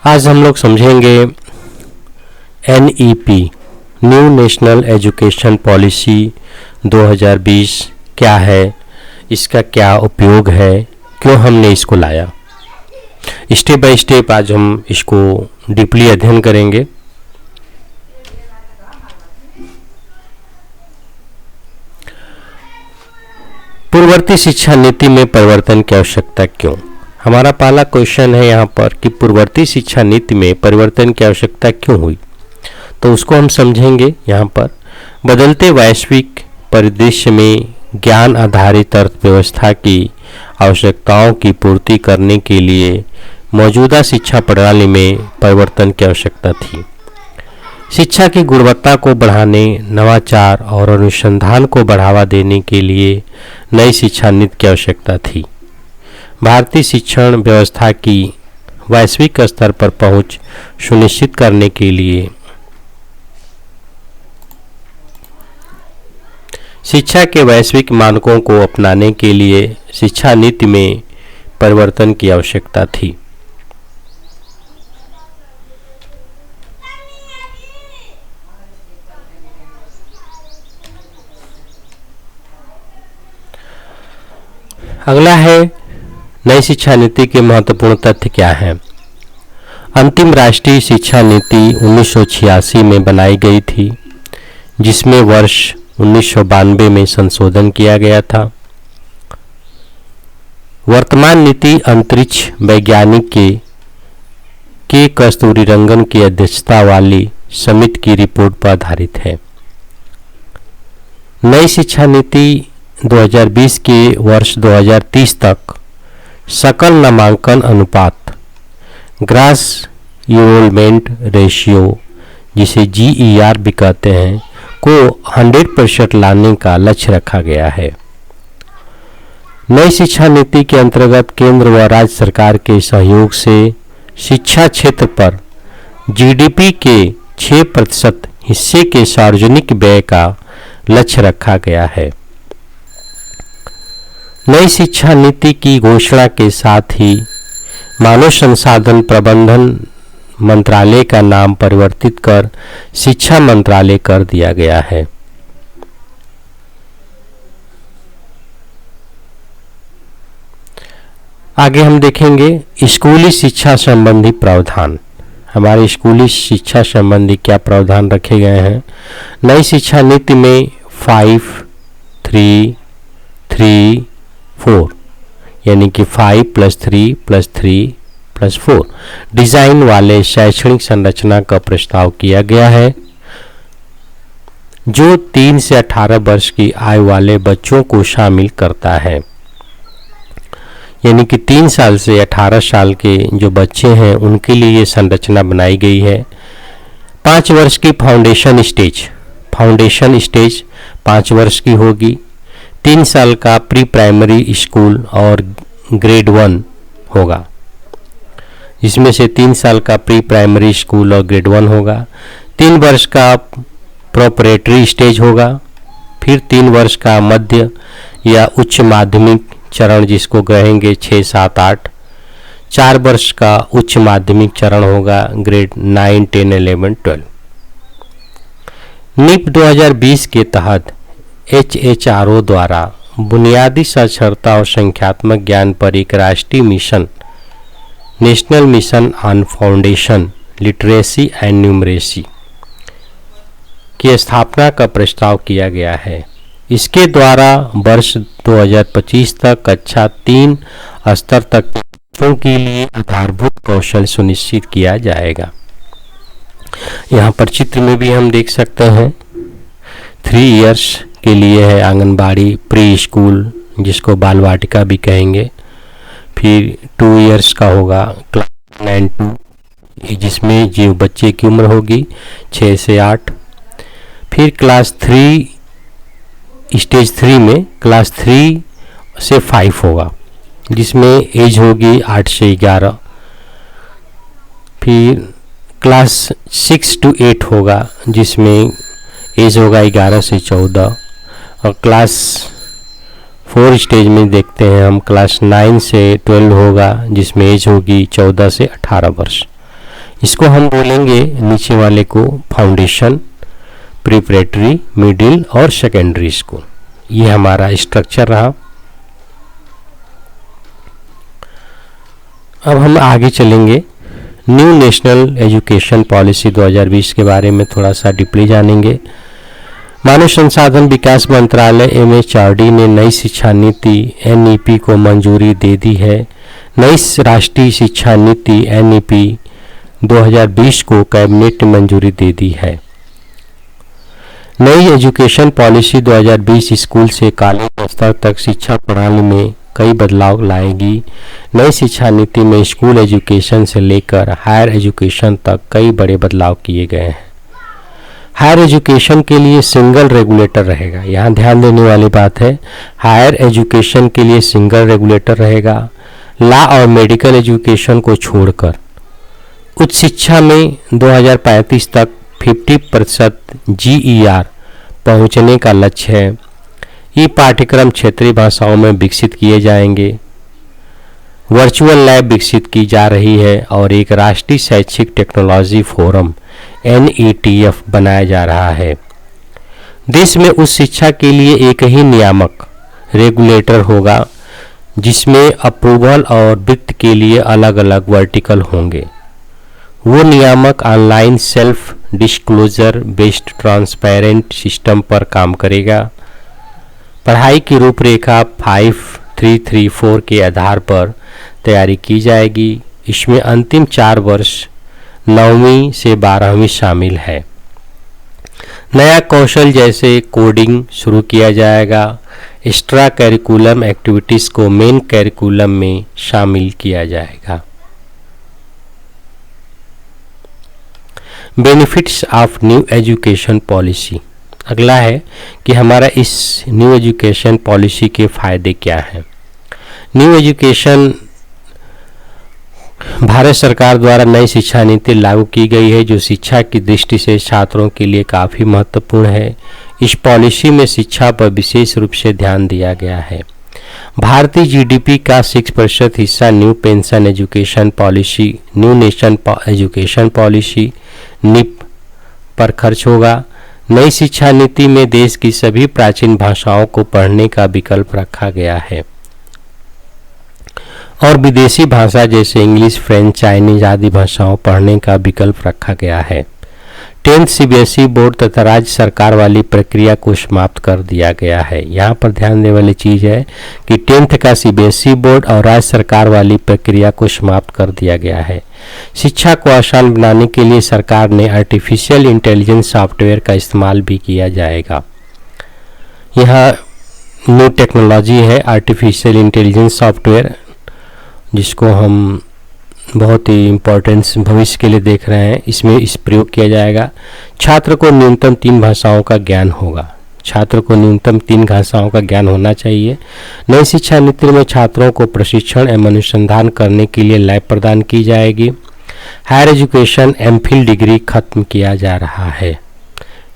आज हम लोग समझेंगे NEP new national education policy 2020 क्या है, इसका क्या उपयोग है, क्यों हमने इसको लाया। स्टेप बाय स्टेप आज हम इसको डीपली अध्ययन करेंगे। पूर्ववर्ती शिक्षा नीति में परिवर्तन की आवश्यकता क्यों। हमारा पहला क्वेश्चन है यहाँ पर कि पूर्ववर्ती शिक्षा नीति में परिवर्तन की आवश्यकता क्यों हुई, तो उसको हम समझेंगे। यहाँ पर बदलते वैश्विक परिदृश्य में ज्ञान आधारित अर्थव्यवस्था की आवश्यकताओं की पूर्ति करने के लिए मौजूदा शिक्षा प्रणाली में परिवर्तन की आवश्यकता थी। शिक्षा की गुणवत्ता को बढ़ाने, नवाचार और अनुसंधान को बढ़ावा देने के लिए नई शिक्षा नीति की आवश्यकता थी। भारतीय शिक्षण व्यवस्था की वैश्विक स्तर पर पहुंच सुनिश्चित करने के लिए शिक्षा के वैश्विक मानकों को अपनाने के लिए शिक्षा नीति में परिवर्तन की आवश्यकता थी। अगला है नई शिक्षा नीति के महत्वपूर्ण तथ्य क्या है। अंतिम राष्ट्रीय शिक्षा नीति 1986 में बनाई गई थी, जिसमें वर्ष 1992 में संशोधन किया गया था। वर्तमान नीति अंतरिक्ष वैज्ञानिक के कस्तूरीरंगन की अध्यक्षता वाली समिति की रिपोर्ट पर आधारित है। नई शिक्षा नीति 2020 के वर्ष 2030 तक सकल नामांकन अनुपात ग्रास इनरोलमेंट रेशियो, जिसे GER भी कहते हैं, को 100% लाने का लक्ष्य रखा गया है। नई शिक्षा नीति के अंतर्गत केंद्र व राज्य सरकार के सहयोग से शिक्षा क्षेत्र पर GDP के 6% हिस्से के सार्वजनिक व्यय का लक्ष्य रखा गया है। नई शिक्षा नीति की घोषणा के साथ ही मानव संसाधन प्रबंधन मंत्रालय का नाम परिवर्तित कर शिक्षा मंत्रालय कर दिया गया है। आगे हम देखेंगे स्कूली शिक्षा संबंधी प्रावधान। हमारे स्कूली शिक्षा संबंधी क्या प्रावधान रखे गए हैं। नई शिक्षा नीति में 5, 3, 3, 4 यानी कि 5 + 3 + 3 + 4 डिजाइन वाले शैक्षणिक संरचना का प्रस्ताव किया गया है, जो 3 से 18 वर्ष की आयु वाले बच्चों को शामिल करता है। यानी कि 3 साल से 18 साल के जो बच्चे हैं उनके लिए ये संरचना बनाई गई है। 5 वर्ष की फाउंडेशन स्टेज 5 वर्ष की होगी। 3 साल का प्री प्राइमरी स्कूल और ग्रेड 1 होगा, जिसमें से 3 साल का प्री प्राइमरी स्कूल और ग्रेड 1 होगा। 3 वर्ष का प्रोपरेटरी स्टेज होगा, फिर 3 वर्ष का मध्य या उच्च माध्यमिक चरण, जिसको कहेंगे 6, 7, 8। 4 वर्ष का उच्च माध्यमिक चरण होगा, ग्रेड 9, 10, 11, 12। NEP 2020 के तहत HHRO द्वारा बुनियादी साक्षरता और संख्यात्मक ज्ञान पर एक राष्ट्रीय mission, national mission on foundation literacy and numeracy की स्थापना का प्रस्ताव किया गया है। इसके द्वारा वर्ष 2025 तक कक्षा 3 स्तर तक बच्चों के लिए आधारभूत कौशल सुनिश्चित किया जाएगा। यहाँ पर चित्र में भी हम देख सकते हैं 3 इयर्स के लिए है आंगनबाड़ी, प्री स्कूल जिसको बाल वाटिका भी कहेंगे, फिर 2 इयर्स का होगा क्लास 9 to, जिसमें जो बच्चे की उम्र होगी 6 से 8। फिर क्लास 3 स्टेज 3 में क्लास 3 से 5 होगा, जिसमें एज होगी 8 से 11। फिर क्लास 6 to 8 होगा, जिसमें एज होगा 11 से 14। और क्लास 4 स्टेज में देखते हैं हम क्लास 9 से 12 होगा, जिसमें एज होगी 14 से 18 वर्ष। इसको हम बोलेंगे नीचे वाले को फाउंडेशन, प्रिपरेटरी, मिडिल और सेकेंडरी स्कूल। ये हमारा स्ट्रक्चर रहा। अब हम आगे चलेंगे, न्यू नेशनल एजुकेशन पॉलिसी 2020 के बारे में थोड़ा सा डीपली जानेंगे। मानव संसाधन विकास मंत्रालय MHRD ने नई शिक्षा नीति NEP को मंजूरी दे दी है। नई राष्ट्रीय शिक्षा नीति NEP 2020 को कैबिनेट ने मंजूरी दे दी है। नई एजुकेशन पॉलिसी 2020 स्कूल से कॉलेज स्तर तक शिक्षा प्रणाली में कई बदलाव लाएगी। नई शिक्षा नीति में स्कूल एजुकेशन से लेकर हायर एजुकेशन तक कई बड़े बदलाव किए गए हैं। हायर एजुकेशन के लिए सिंगल रेगुलेटर रहेगा, यहाँ ध्यान देने वाली बात है, हायर एजुकेशन के लिए सिंगल रेगुलेटर रहेगा। लॉ और मेडिकल एजुकेशन को छोड़कर उच्च शिक्षा में 2035 तक 50% GER पहुंचने का लक्ष्य है। ये पाठ्यक्रम क्षेत्रीय भाषाओं में विकसित किए जाएंगे। वर्चुअल लैब विकसित की जा रही है और एक राष्ट्रीय शैक्षिक टेक्नोलॉजी फोरम NETF बनाया जा रहा है। देश में उच्च शिक्षा के लिए एक ही नियामक रेगुलेटर होगा, जिसमें अप्रूवल और वित्त के लिए अलग अलग वर्टिकल होंगे। वो नियामक online self disclosure based transparent system पर काम करेगा। पढ़ाई की रूपरेखा 5334 के आधार पर तैयारी की जाएगी। इसमें अंतिम 4 वर्ष 9वीं से 12वीं शामिल है। नया कौशल जैसे कोडिंग शुरू किया जाएगा। एक्स्ट्रा करिकुलम एक्टिविटीज़ को मेन करिकुलम में शामिल किया जाएगा। Benefits of new education policy, अगला है कि हमारा इस न्यू एजुकेशन पॉलिसी के फ़ायदे क्या हैं। न्यू एजुकेशन भारत सरकार द्वारा नई शिक्षा नीति लागू की गई है, जो शिक्षा की दृष्टि से छात्रों के लिए काफ़ी महत्वपूर्ण है। इस पॉलिसी में शिक्षा पर विशेष रूप से ध्यान दिया गया है। भारतीय GDP का 6% हिस्सा new pension education policy, new nation education policy NEP पर खर्च होगा। नई शिक्षा नीति में देश की सभी प्राचीन भाषाओं को पढ़ने का विकल्प रखा गया है और विदेशी भाषा जैसे इंग्लिश, फ्रेंच, चाइनीज आदि भाषाओं पढ़ने का विकल्प रखा गया है। 10th CBSE बोर्ड तथा राज्य सरकार वाली प्रक्रिया को समाप्त कर दिया गया है। यहाँ पर ध्यान देने वाली चीज़ है कि 10th का CBSE बोर्ड और राज्य सरकार वाली प्रक्रिया को समाप्त कर दिया गया है। शिक्षा को आसान बनाने के लिए सरकार ने आर्टिफिशियल इंटेलिजेंस सॉफ्टवेयर का इस्तेमाल भी किया जाएगा। यहाँ न्यू टेक्नोलॉजी है आर्टिफिशियल इंटेलिजेंस सॉफ्टवेयर, जिसको हम बहुत ही इम्पोर्टेंस भविष्य के लिए देख रहे हैं। इसमें इस प्रयोग किया जाएगा। छात्र को न्यूनतम 3 भाषाओं का ज्ञान होगा। छात्र को न्यूनतम 3 भाषाओं का ज्ञान होना चाहिए। नई शिक्षा नीति में छात्रों को प्रशिक्षण एवं अनुसंधान करने के लिए लैब प्रदान की जाएगी। हायर एजुकेशन MPhil डिग्री खत्म किया जा रहा है।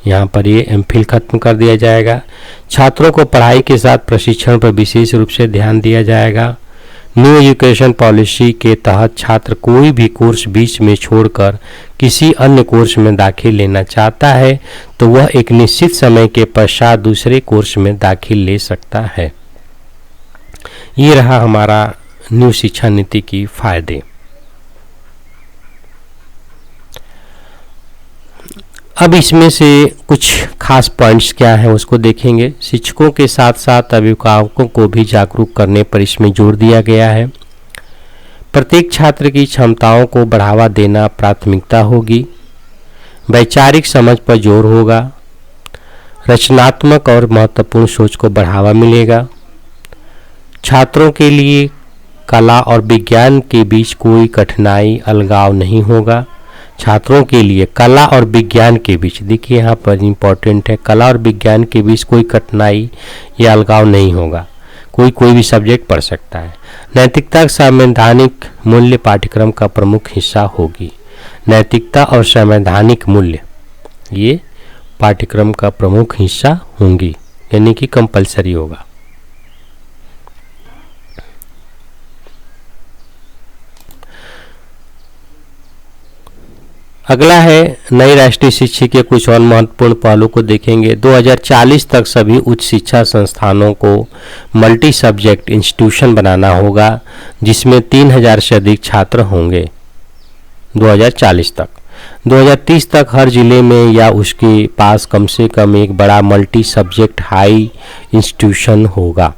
यहाँ पर ये MPhil खत्म कर दिया जाएगा। छात्रों को पढ़ाई के साथ प्रशिक्षण पर विशेष रूप से ध्यान दिया जाएगा। न्यू एजुकेशन पॉलिसी के तहत छात्र कोई भी कोर्स बीच में छोड़कर किसी अन्य कोर्स में दाखिल लेना चाहता है तो वह एक निश्चित समय के पश्चात दूसरे कोर्स में दाखिल ले सकता है। ये रहा हमारा न्यू शिक्षा नीति की फायदे। अब इसमें से कुछ खास पॉइंट्स क्या हैं उसको देखेंगे। शिक्षकों के साथ साथ अभिभावकों को भी जागरूक करने पर इसमें जोर दिया गया है। प्रत्येक छात्र की क्षमताओं को बढ़ावा देना प्राथमिकता होगी। वैचारिक समझ पर जोर होगा। रचनात्मक और महत्वपूर्ण सोच को बढ़ावा मिलेगा। छात्रों के लिए कला और विज्ञान के बीच कोई कठिनाई अलगाव नहीं होगा। छात्रों के लिए कला और विज्ञान के बीच, देखिए यहाँ पर इम्पोर्टेंट है, कला और विज्ञान के बीच कोई कठिनाई या अलगाव नहीं होगा। कोई भी सब्जेक्ट पढ़ सकता है। नैतिकता संवैधानिक मूल्य पाठ्यक्रम का प्रमुख हिस्सा होगी। नैतिकता और संवैधानिक मूल्य ये पाठ्यक्रम का प्रमुख हिस्सा होंगी, यानी कि कंपलसरी होगा। अगला है नई राष्ट्रीय शिक्षा के कुछ और महत्वपूर्ण पहलू को देखेंगे। 2040 तक सभी उच्च शिक्षा संस्थानों को मल्टी सब्जेक्ट इंस्टीट्यूशन बनाना होगा, जिसमें 3000 से अधिक छात्र होंगे 2040 तक। 2030 तक हर जिले में या उसके पास कम से कम एक बड़ा मल्टी सब्जेक्ट हाई इंस्टीट्यूशन होगा।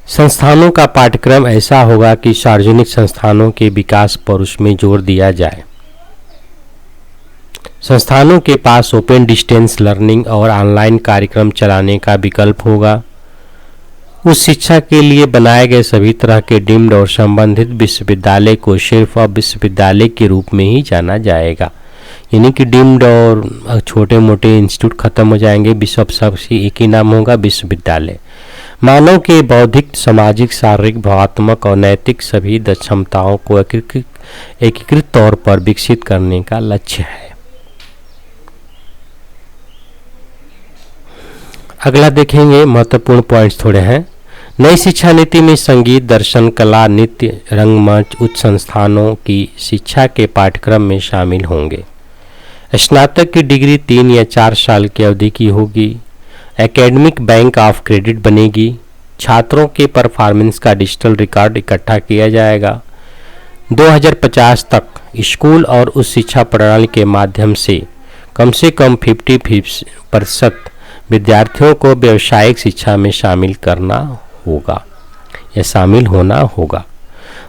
संस्थानों का पाठ्यक्रम ऐसा होगा कि सार्वजनिक संस्थानों के विकास पर उसमें जोर दिया जाए। संस्थानों के पास ओपन डिस्टेंस लर्निंग और ऑनलाइन कार्यक्रम चलाने का विकल्प होगा। उस शिक्षा के लिए बनाए गए सभी तरह के डीम्ड और संबंधित विश्वविद्यालय को सिर्फ अब विश्वविद्यालय के रूप में ही जाना जाएगा, यानी कि डीम्ड और छोटे मोटे इंस्टीट्यूट खत्म हो जाएंगे, सबसे एक ही नाम होगा विश्वविद्यालय। मानव के बौद्धिक, सामाजिक, शारीरिक, भावात्मक और नैतिक सभी क्षमताओं को एकीकृत तौर पर विकसित करने का लक्ष्य है। अगला देखेंगे, महत्वपूर्ण पॉइंट्स थोड़े हैं। नई शिक्षा नीति में संगीत, दर्शन, कला, नृत्य, रंगमंच उच्च संस्थानों की शिक्षा के पाठ्यक्रम में शामिल होंगे। स्नातक की डिग्री 3 या 4 साल की अवधि की होगी। एकेडमिक बैंक ऑफ क्रेडिट बनेगी। छात्रों के परफॉर्मेंस का डिजिटल रिकॉर्ड इकट्ठा किया जाएगा। 2050 तक स्कूल और उच्च शिक्षा प्रणाली के माध्यम से कम 50% विद्यार्थियों को व्यावसायिक शिक्षा में शामिल करना होगा या शामिल होना होगा।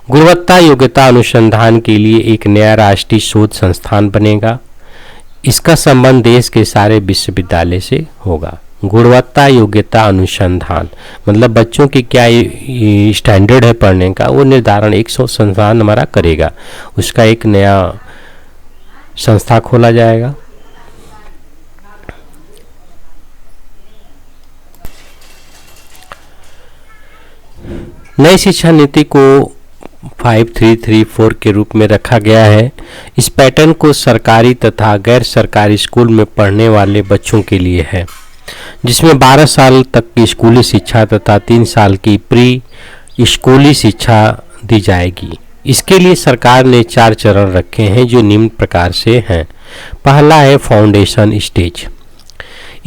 गुणवत्ता योग्यता अनुसंधान के लिए एक नया राष्ट्रीय शोध संस्थान बनेगा। इसका संबंध देश के सारे विश्वविद्यालय से होगा। गुणवत्ता योग्यता अनुसंधान मतलब बच्चों की क्या स्टैंडर्ड है पढ़ने का, वो निर्धारण एक संस्थान हमारा करेगा। उसका एक नया संस्था खोला जाएगा। नई शिक्षा नीति को 5334 के रूप में रखा गया है। इस पैटर्न को सरकारी तथा गैर सरकारी स्कूल में पढ़ने वाले बच्चों के लिए है, जिसमें 12 साल तक की स्कूली शिक्षा तथा 3 साल की प्री स्कूली शिक्षा दी जाएगी। इसके लिए सरकार ने 4 चरण रखे हैं जो निम्न प्रकार से हैं। पहला है फाउंडेशन स्टेज।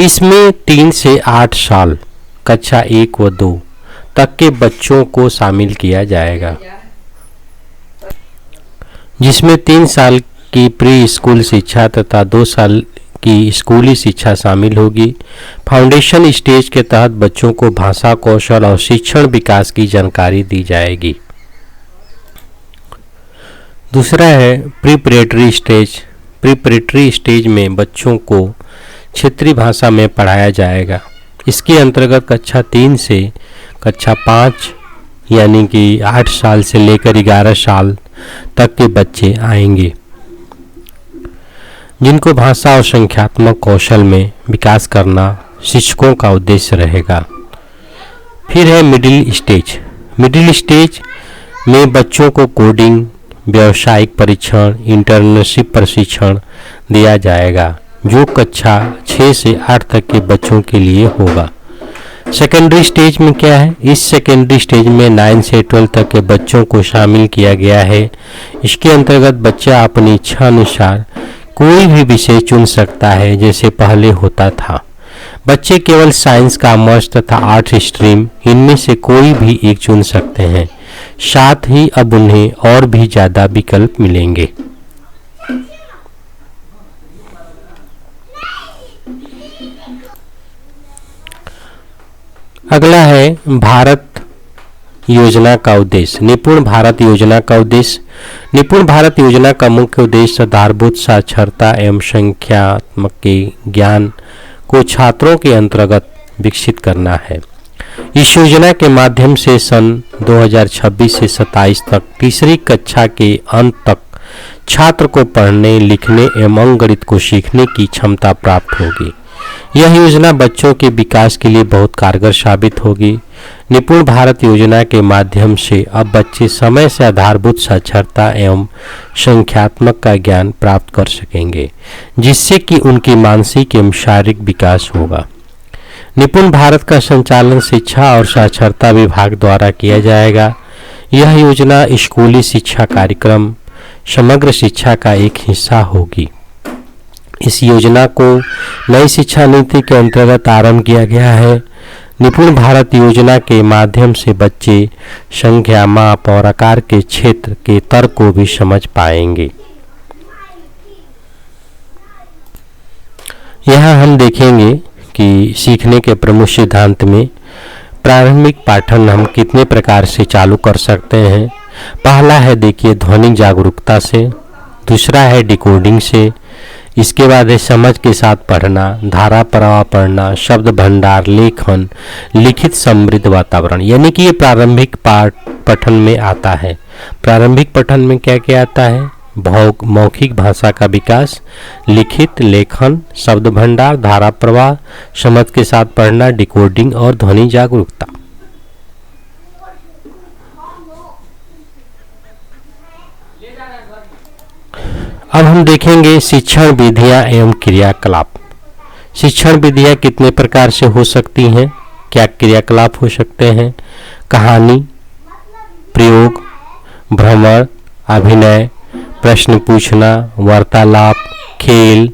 इसमें 3 से 8 साल कक्षा 1 व 2 तक के बच्चों को शामिल किया जाएगा, जिसमें 3 साल की प्री स्कूल शिक्षा तथा 2 साल की स्कूली शिक्षा शामिल होगी। फाउंडेशन स्टेज के तहत बच्चों को भाषा, कौशल और शिक्षण विकास की जानकारी दी जाएगी। दूसरा है प्रिपरेटरी स्टेज। प्रिपरेटरी स्टेज में बच्चों को क्षेत्रीय भाषा में पढ़ाया जाएगा। इसके अंतर्गत कक्षा 3 से कक्षा 5 यानी कि 8 साल से लेकर 11 साल तक के बच्चे आएंगे, जिनको भाषा और संख्यात्मक कौशल में विकास करना शिक्षकों का उद्देश्य रहेगा। फिर है मिडिल स्टेज। मिडिल स्टेज में बच्चों को कोडिंग, व्यावसायिक परीक्षण, इंटर्नशिप प्रशिक्षण दिया जाएगा, जो कक्षा 6 से 8 तक के बच्चों के लिए होगा। सेकेंडरी स्टेज में क्या है? इस सेकेंडरी स्टेज में 9 से 12 तक के बच्चों को शामिल किया गया है। इसके अंतर्गत बच्चा अपनी इच्छा अनुसार कोई भी विषय चुन सकता है, जैसे पहले होता था। बच्चे केवल साइंस, कॉमर्स तथा आर्ट स्ट्रीम इनमें से कोई भी एक चुन सकते हैं। साथ ही अब उन्हें और भी ज़्यादा विकल्प मिलेंगे। अगला है भारत योजना का उद्देश्य। निपुण भारत योजना का उद्देश्य। निपुण भारत योजना का मुख्य उद्देश्य आधारभूत साक्षरता एवं संख्यात्मक के ज्ञान को छात्रों के अंतर्गत विकसित करना है। इस योजना के माध्यम से सन 2026 से 27 तक तीसरी कक्षा के अंत तक छात्र को पढ़ने, लिखने एवं अंकगणित को सीखने की क्षमता प्राप्त होगी। यह योजना बच्चों के विकास के लिए बहुत कारगर साबित होगी। निपुण भारत योजना के माध्यम से अब बच्चे समय से आधारभूत साक्षरता एवं संख्यात्मक का ज्ञान प्राप्त कर सकेंगे, जिससे कि उनकी मानसिक एवं शारीरिक विकास होगा। निपुण भारत का संचालन शिक्षा और साक्षरता विभाग द्वारा किया जाएगा। यह योजना स्कूली शिक्षा कार्यक्रम, समग्र शिक्षा का एक हिस्सा होगी। इस योजना को नई शिक्षा नीति के अंतर्गत आरंभ किया गया है। निपुण भारत योजना के माध्यम से बच्चे संख्या, माप और आकार के क्षेत्र के तर्क को भी समझ पाएंगे। यहाँ हम देखेंगे कि सीखने के प्रमुख सिद्धांत में प्रारंभिक पाठन हम कितने प्रकार से चालू कर सकते हैं। पहला है देखिए ध्वनिक जागरूकता से, दूसरा है डिकोडिंग से, इसके बाद है समझ के साथ पढ़ना, धारा प्रवाह पढ़ना, शब्द भंडार, लेखन, लिखित समृद्ध वातावरण, यानी कि ये प्रारंभिक पठन में आता है। प्रारंभिक पठन में क्या क्या आता है? मौखिक भाषा का विकास, लिखित, लेखन, शब्द भंडार, धारा प्रवाह, समझ के साथ पढ़ना, डिकोडिंग और ध्वनि जागरूकता। अब हम देखेंगे शिक्षण विधियां एवं क्रियाकलाप। शिक्षण विधियां कितने प्रकार से हो सकती हैं, क्या क्रियाकलाप हो सकते हैं? कहानी, प्रयोग, भ्रमण, अभिनय, प्रश्न पूछना, वार्तालाप, खेल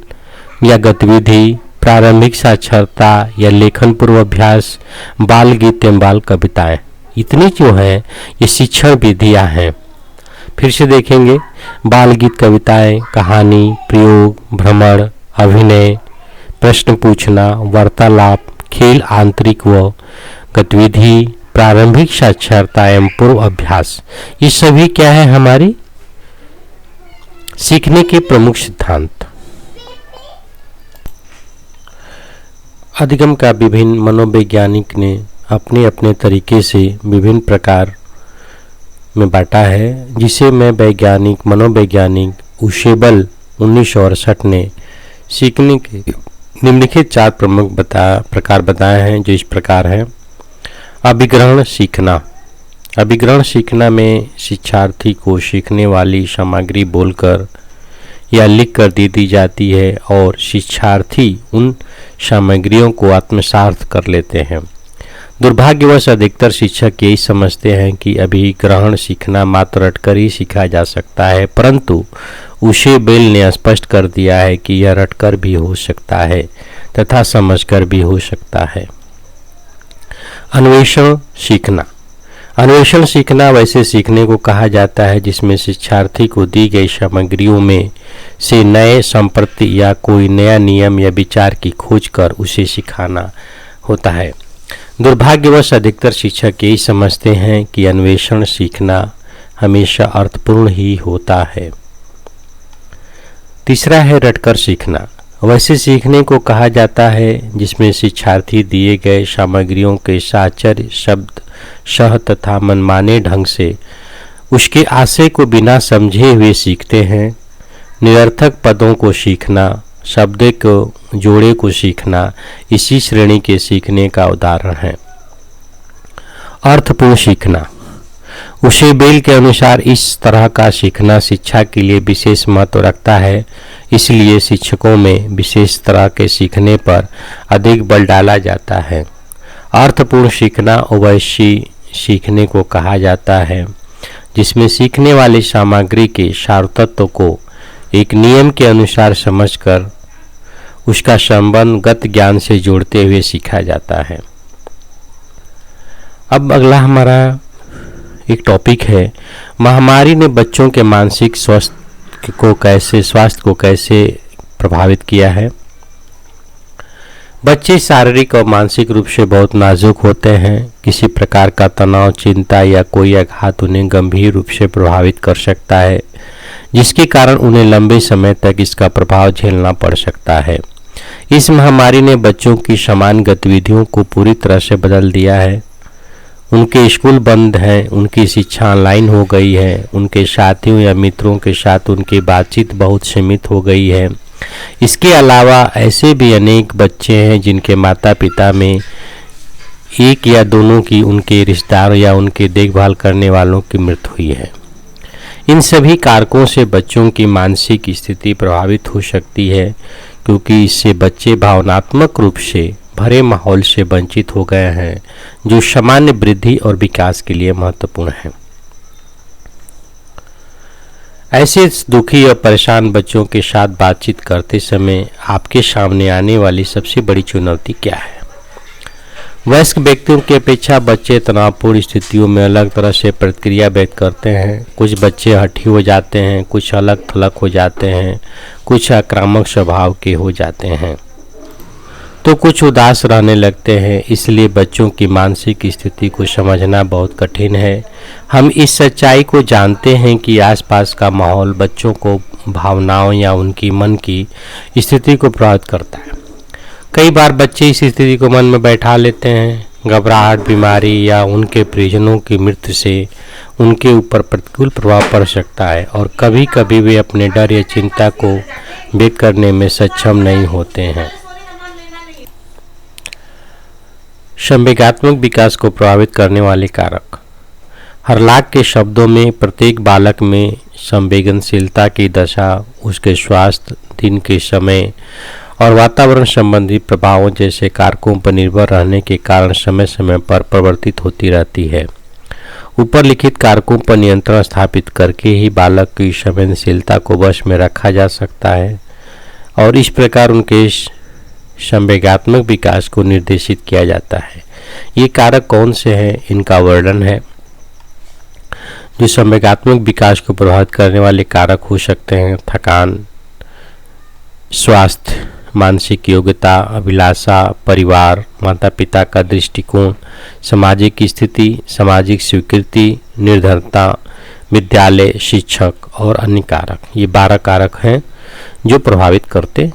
या गतिविधि, प्रारंभिक साक्षरता या लेखन पूर्व अभ्यास, बाल गीत एवं बाल कविताएं। इतनी जो है ये शिक्षण विधियां हैं। फिर से देखेंगे बाल गीत, कविताएं, कहानी, प्रयोग, भ्रमण, अभिनय, प्रश्न पूछना, वार्तालाप, खेल, आंतरिक व गतिविधि, प्रारंभिक साक्षरता एवं पूर्व अभ्यास। ये सभी क्या है? हमारी सीखने के प्रमुख सिद्धांत। अधिगम का विभिन्न मनोवैज्ञानिक ने अपने अपने तरीके से विभिन्न प्रकार में बांटा है, जिसे मैं वैज्ञानिक मनोवैज्ञानिक उशेबल 1968 ने सीखने के निम्नलिखित 4 प्रमुख प्रकार बताए हैं, जो इस प्रकार हैं। अभिग्रहण सीखना। अभिग्रहण सीखना में शिक्षार्थी को सीखने वाली सामग्री बोलकर या लिखकर दे दी जाती है और शिक्षार्थी उन सामग्रियों को आत्मसात कर लेते हैं। दुर्भाग्यवश अधिकतर शिक्षक यही समझते हैं कि अभिग्रहण सीखना मात्र रटकर ही सीखा जा सकता है, परंतु उशेबेल ने स्पष्ट कर दिया है कि यह रटकर भी हो सकता है तथा समझकर भी हो सकता है। अन्वेषण सीखना। अन्वेषण सीखना वैसे सीखने को कहा जाता है जिसमें शिक्षार्थी को दी गई सामग्रियों में से नए संप्रति या कोई नया नियम या विचार की खोज कर उसे सिखाना होता है। दुर्भाग्यवश अधिकतर शिक्षक यही समझते हैं कि अन्वेषण सीखना हमेशा अर्थपूर्ण ही होता है। तीसरा है रटकर सीखना। वैसे सीखने को कहा जाता है जिसमें शिक्षार्थी दिए गए सामग्रियों के साचर्य, शब्द, शह तथा मनमाने ढंग से उसके आशय को बिना समझे हुए सीखते हैं। निरर्थक पदों को सीखना, शब्द को जोड़े को सीखना इसी श्रेणी के सीखने का उदाहरण है। अर्थपूर्ण सीखना। उशेबेल के अनुसार इस तरह का सीखना शिक्षा के लिए विशेष महत्व रखता है, इसलिए शिक्षकों में विशेष तरह के सीखने पर अधिक बल डाला जाता है। अर्थपूर्ण सीखना वैसी सीखने को कहा जाता है जिसमें सीखने वाली सामग्री के सारतत्व को एक नियम के अनुसार समझकर उसका संबंध गत ज्ञान से जोड़ते हुए सीखा जाता है। अब अगला हमारा एक टॉपिक है, महामारी ने बच्चों के मानसिक स्वास्थ्य को कैसे प्रभावित किया है। बच्चे शारीरिक और मानसिक रूप से बहुत नाजुक होते हैं। किसी प्रकार का तनाव, चिंता या कोई आघात उन्हें गंभीर रूप से प्रभावित कर सकता है, जिसके कारण उन्हें लंबे समय तक इसका प्रभाव झेलना पड़ सकता है। इस महामारी ने बच्चों की समान गतिविधियों को पूरी तरह से बदल दिया है। उनके स्कूल बंद हैं, उनकी शिक्षा ऑनलाइन हो गई है, उनके साथियों या मित्रों के साथ उनकी बातचीत बहुत सीमित हो गई है। इसके अलावा ऐसे भी अनेक बच्चे हैं जिनके माता पिता में एक या दोनों की उनके रिश्तेदारों या उनके देखभाल करने वालों की मृत्यु हुई है। इन सभी कारकों से बच्चों की मानसिक स्थिति प्रभावित हो सकती है, क्योंकि इससे बच्चे भावनात्मक रूप से भरे माहौल से वंचित हो गए हैं, जो सामान्य वृद्धि और विकास के लिए महत्वपूर्ण है। ऐसे दुखी और परेशान बच्चों के साथ बातचीत करते समय आपके सामने आने वाली सबसे बड़ी चुनौती क्या है? वयस्क व्यक्तियों की अपेक्षा बच्चे तनावपूर्ण स्थितियों में अलग तरह से प्रतिक्रिया व्यक्त करते हैं। कुछ बच्चे हठी हो जाते हैं, कुछ अलग थलग हो जाते हैं, कुछ आक्रामक स्वभाव के हो जाते हैं, तो कुछ उदास रहने लगते हैं। इसलिए बच्चों की मानसिक स्थिति को समझना बहुत कठिन है। हम इस सच्चाई को जानते हैं कि आसपास का माहौल बच्चों को भावनाओं या उनकी मन की स्थिति को प्रभावित करता है। कई बार बच्चे इस स्थिति को मन में बैठा लेते हैं। घबराहट, बीमारी या उनके परिजनों की मृत्यु से उनके ऊपर प्रतिकूल प्रभाव पड़ सकता है और कभी कभी वे अपने डर या चिंता को व्यक्त करने में सक्षम नहीं होते हैं। संवेगात्मक विकास को प्रभावित करने वाले कारक। हरलाक के शब्दों में प्रत्येक बालक में संवेदनशीलता की दशा उसके स्वास्थ्य, दिन के समय और वातावरण संबंधी प्रभावों जैसे कारकों पर निर्भर रहने के कारण समय समय पर परिवर्तित होती रहती है। ऊपर लिखित कारकों पर नियंत्रण स्थापित करके ही बालक की संवेदनशीलता को वश में रखा जा सकता है और इस प्रकार उनके संवेगात्मक विकास को निर्देशित किया जाता है। ये कारक कौन से हैं, इनका वर्णन है। जो संवेगात्मक विकास को प्रभावित करने वाले कारक हो सकते हैं: थकान, स्वास्थ्य, मानसिक योग्यता, अभिलाषा, परिवार, माता पिता का दृष्टिकोण, सामाजिक स्थिति, सामाजिक स्वीकृति, निर्धनता, विद्यालय, शिक्षक और अन्य कारक। ये 12 कारक हैं जो प्रभावित करते